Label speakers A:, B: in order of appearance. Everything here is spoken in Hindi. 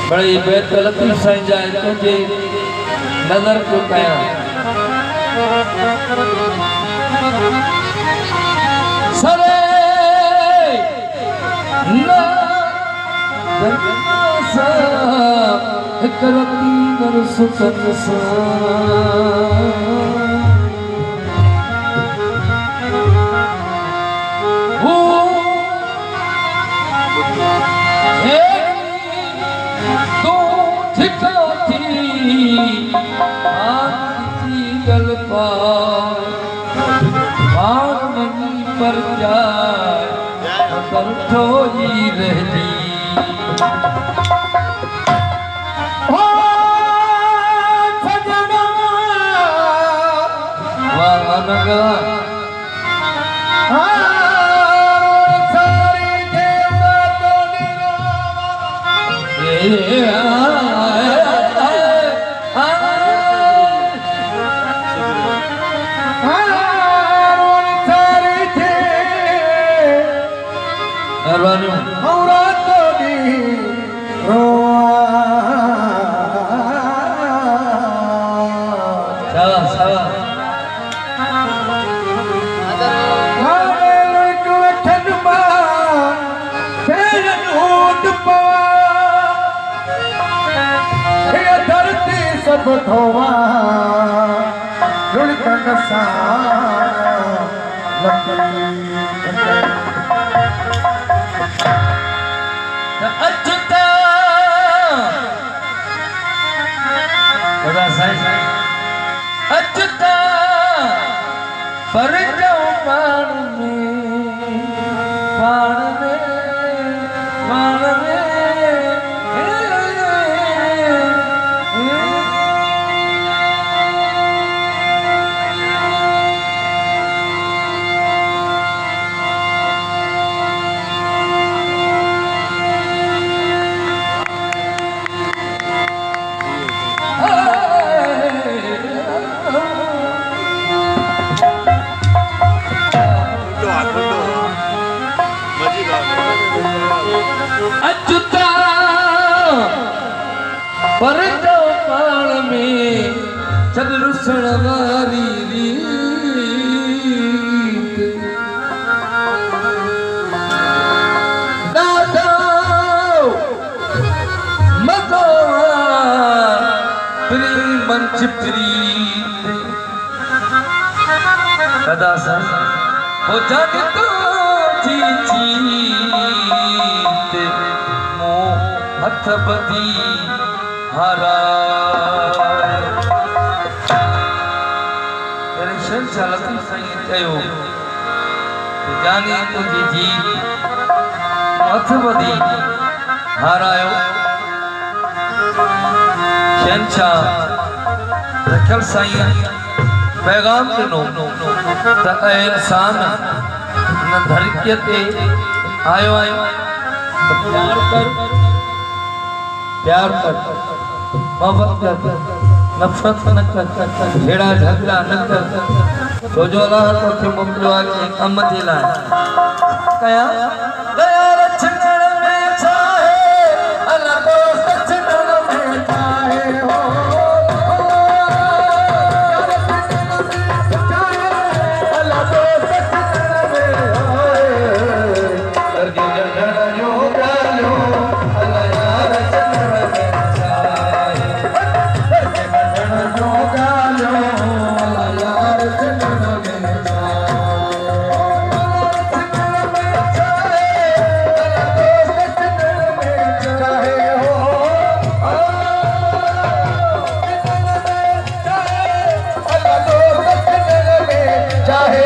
A: बड़ी बेत गलती साईं जाए तुझे नजर को कया सरे ना सा करती नर सुखन सा पर जाए पर ठोई रहती हो सजना वानगा सारी देवता तो सब धोवा रुड़कन सा अच्युता अच्युता पर जाओ पाण में अच्युता पर पाण में छद रुसण वारी दादा मतो प्रेम मंच प्रीत दादा सा हो जाने तो हथ बदी हारा शंशालती साईं चयो जानी तुझी जीत हथ बदी हारायो शंशाह रखल साईं पैगाम दिनो त इंसान न धरती ते आयो तो प्यार कर मोहब्बत कर नफरत न कर झेड़ा झगड़ा न कर तो जो अल्लाह तो के मोकलो आके कम जे लाए कया दया रचना में चाहे अल्लाह को सचना में चाहे हो चाहे